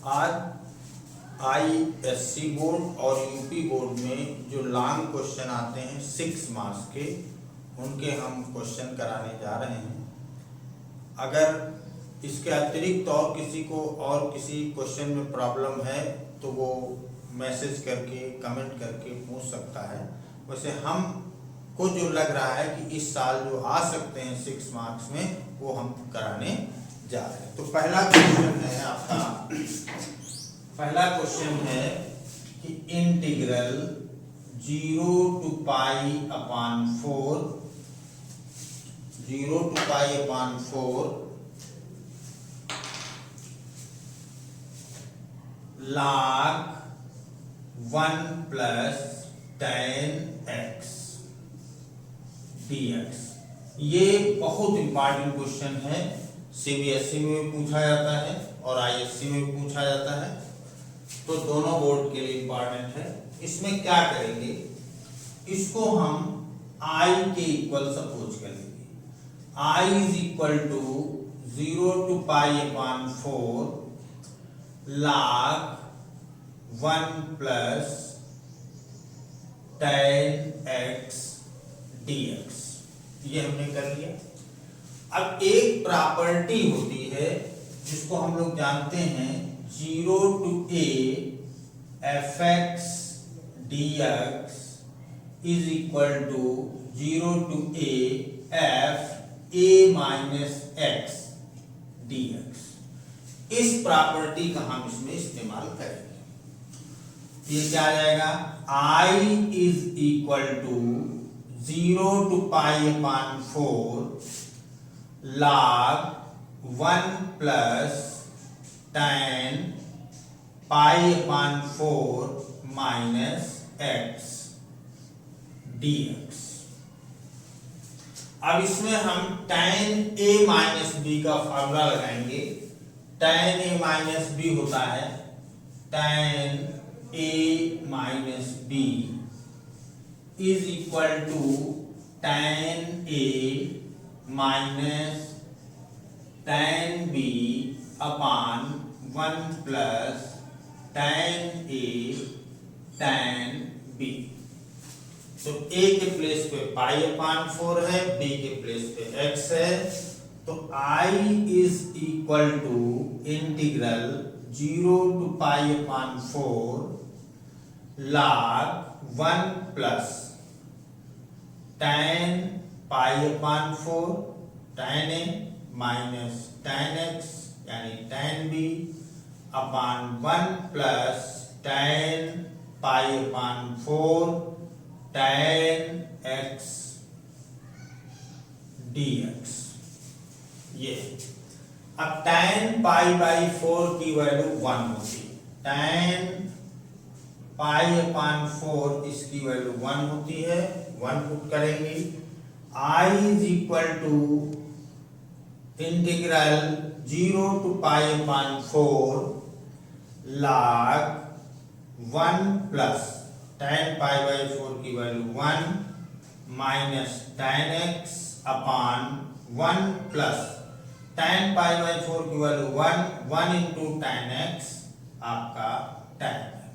आज ISC board और UP board में जो लॉन्ग क्वेश्चन आते हैं 6 मार्क्स के, उनके हम क्वेश्चन कराने जा रहे हैं। अगर इसके अतिरिक्त और किसी को और किसी क्वेश्चन में प्रॉब्लम है तो वो मैसेज करके कमेंट करके पूछ सकता है। वैसे हमको जो लग रहा है कि इस साल जो आ सकते हैं 6 मार्क्स में, वो हम कराने जा रहे हैं। तो पहला क्वेश्चन है आपका, पहला क्वेश्चन है कि integral 0 to pi upon 4 log 1 plus tan x dx। ये बहुत इंपॉर्टेंट क्वेश्चन है, CBSE में पूछा जाता है और ISC में पूछा जाता है, तो दोनों बोर्ड के लिए इंपॉर्टेंट है। इसमें क्या करेंगे, इसको हम I के इक्वल सपोज कर लेंगे। I is equal to 0 to pi upon 4 log 1 plus tan x dx। ये हमने कर लिया। अब एक प्रॉपर्टी होती है जिसको हम लोग जानते हैं, 0 to a fx dx is equal to 0 to a f a minus x dx। इस प्रॉपर्टी का हम इसमें इस्तेमाल करेंगे। ये क्या आ जाएगा, I is equal to 0 to pi upon 4 log 1 plus tan pi upon 4 minus x dx। अब इसमें हम tan a माइनस b का फॉर्मूला लगाएंगे। tan a माइनस b होता है tan a minus b is equal to tan a minus tan b upon 1 plus tan a tan b। तो a के place पे पाई अपॉन 4 है, b के place पे x है, तो I is equal to integral 0 to pi upon 4 log 1 plus tan pi upon 4 tan a minus tan x यानी tan b upon 1 plus tan pi upon 4 tan x dx। ये अब tan pi by 4 की value 1 होती है, tan pi upon 4 इसकी value 1 होती है, 1 put करेंगे। I is equal to integral 0 to pi upon 4 log 1 plus tan pi by 4 की value 1 minus tan x upon 1 plus tan pi by 4 की value 1 into tan x आपका tan x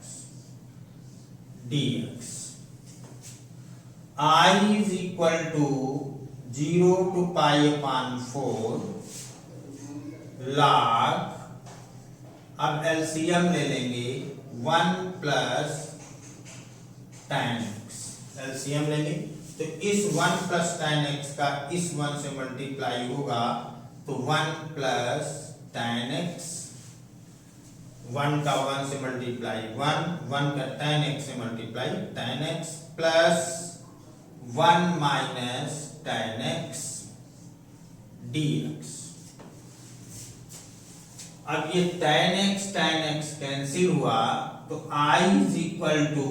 dx। I is equal to 0 to pi upon 4 log, अब LCM ले लेंगे, 1 plus tan x, LCM लेंगे तो इस 1 plus tan x का इस 1 से मल्टीप्लाई होगा, तो 1 प्लस tan x, 1 का 1 से मल्टीप्लाई 1 का tan x से multiply tan x plus 1 minus tan x dx। अब ये tan x कैंसिल हुआ, तो I is equal to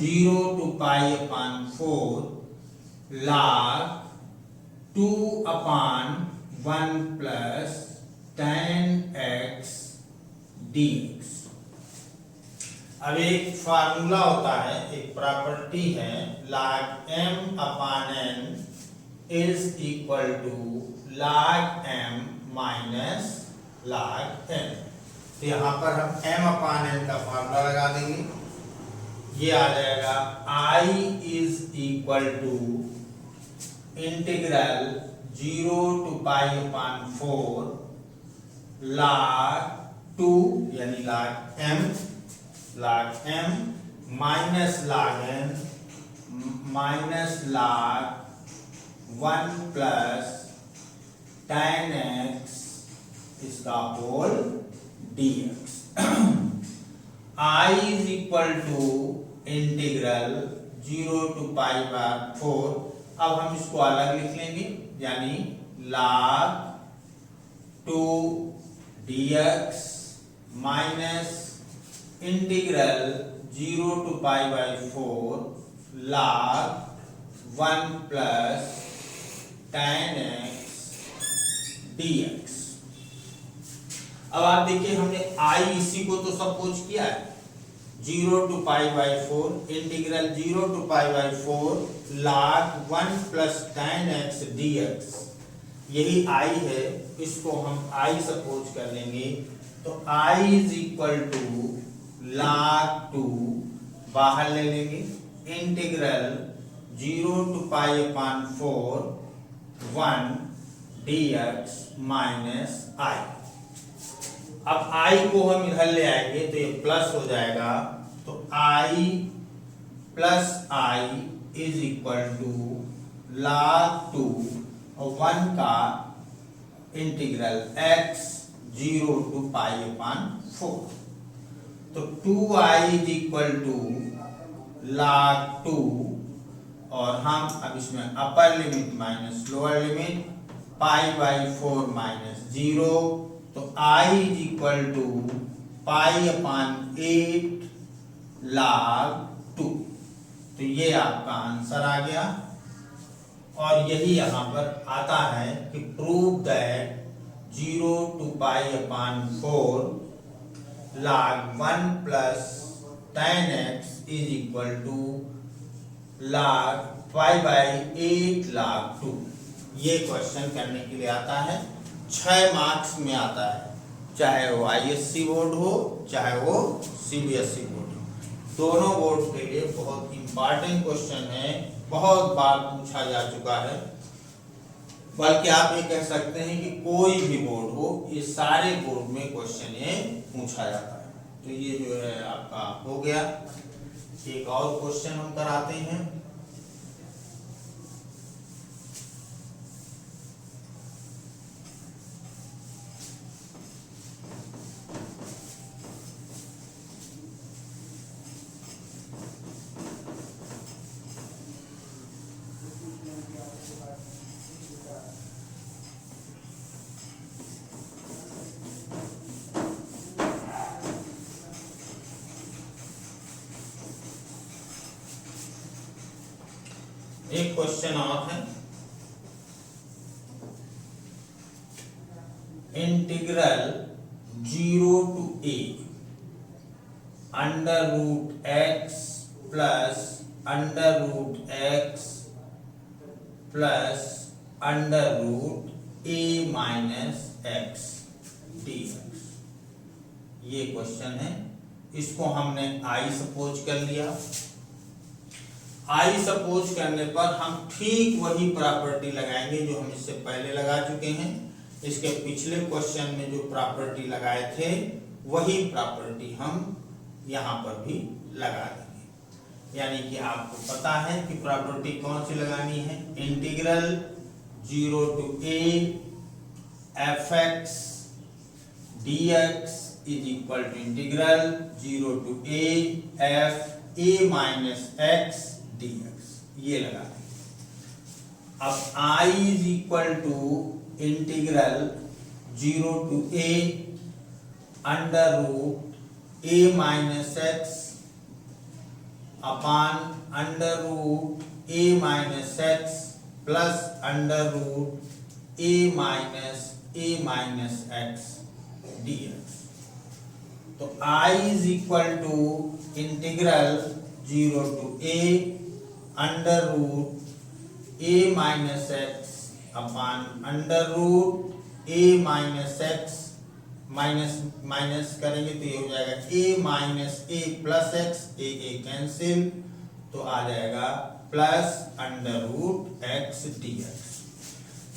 0 to pi upon 4 log 2 upon 1 plus tan x dx। अब एक फार्मूला होता है, एक प्रॉपर्टी है, log m अपॉन n is equal to log m minus log n। तो यहाँ पर हम m/n का फॉर्मूला लगा देंगे। ये आ जाएगा I is equal to integral 0 to π/4 log 2 यानी log m minus log 1 plus tan x इसका whole dx। I is equal to integral 0 to π/4। अब हम इसको अलग लिख लेंगे, यानी log 2 dx minus integral 0 to π/4 log 1 plus tan x dx। अब आप देखिए हमने I इसी को तो सपोज किया है, 0 to π/4 integral 0 to π/4 log 1 plus tan x dx, यही I है। इसको हम I सपोज कर लेंगे, तो I is equal to log 2 बाहर ले लेंगे, integral 0 to π/4 1 dx minus I। अब I को हम इधर ले आएंगे तो ये प्लस हो जाएगा, तो I plus I is equal to log 2 और 1 का इंटीग्रल x 0 to π/4। तो 2I is equal to log 2 और हम अब इसमें upper limit minus lower limit π/4 minus 0, तो I is equal to π/8 log 2। तो ये आपका आंसर आ गया। और यही यहाँ पर आता है कि prove that 0 to π/4 log 1 plus tan x is equal to log π/8 log 2। ये क्वेश्चन करने के लिए आता है, 6 मार्क्स में आता है, चाहे वो ISC बोर्ड हो चाहे वो CBSE बोर्ड हो, दोनों बोर्ड के लिए बहुत इंपॉर्टेंट क्वेश्चन है, बहुत बार पूछा जा चुका है। बल्कि आप ये कह सकते हैं कि कोई भी बोर्ड हो, ये सारे बोर्ड में क्वेश्चन ये पूछा जाता है। तो ये जो है आपका हो गया। एक और क्वेश्चन हम कराते हैं। एक क्वेश्चन और है, integral 0 to a √x plus √x plus √a minus x dx। ये क्वेश्चन है, इसको हमने I सपोज कर लिया। I सपोज करने पर हम ठीक वही प्रॉपर्टी लगाएंगे जो हम इससे पहले लगा चुके हैं। इसके पिछले क्वेश्चन में जो प्रॉपर्टी लगाए थे वही प्रॉपर्टी हम यहाँ पर भी लगा देंगे। यानी कि आपको पता है कि प्रॉपर्टी कौन सी लगानी है, integral 0 to a fx dx is equal to integral 0 to a f a minus x dx, ये लगा देंगे। अब I is equal to integral 0 to a √a minus x upon √a minus x plus √a minus x dx। तो I is equal to integral 0 to a √a minus x upon √a minus x minus minus करेंगे तो ये हो जाएगा a minus a plus x, a cancel, तो आ जाएगा प्लस under root x d x.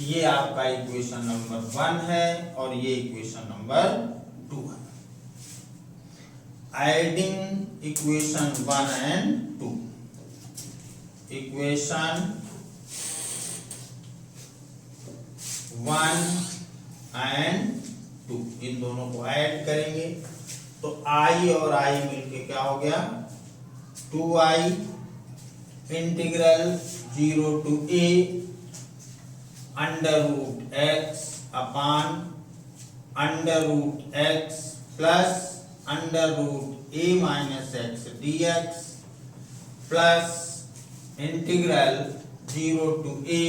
ये आपका इक्वेशन नंबर 1 है और ये इक्वेशन नंबर 2 है। Adding equation 1 and 2, equation 1 and 2 इन दोनों को ऐड करेंगे तो i और i मिलके क्या हो गया 2i integral 0 to a under root x upon under root x plus under root a minus x dx plus integral 0 to a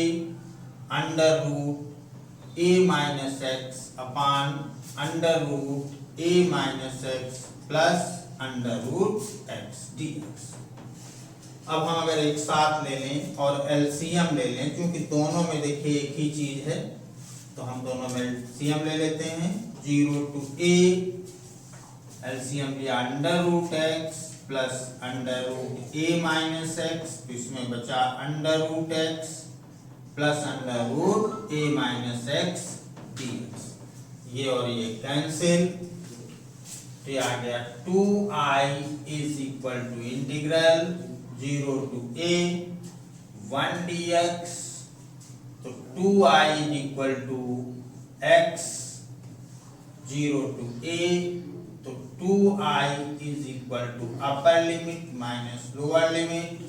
under root a minus x upon under root a minus x plus under root x dx। अब हम अगर एक साथ ले लें और LCM ले लें, क्योंकि दोनों में देखिए एक ही चीज है, तो हम दोनों में एलसीएम ले लेते हैं। 0 टू a एलसीएम लिया under root x plus under root a minus x, तो इसमें बचा under root x plus under root a minus x dx। ये और ये कैंसिल, तो ये आ गया 2i is equal to integral 0 to a 1 dx, तो 2i is equal to x 0 to a, तो 2i is equal to upper limit minus lower limit,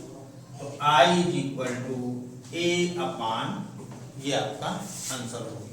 तो i is equal to a upon, ये आपका answer होगा।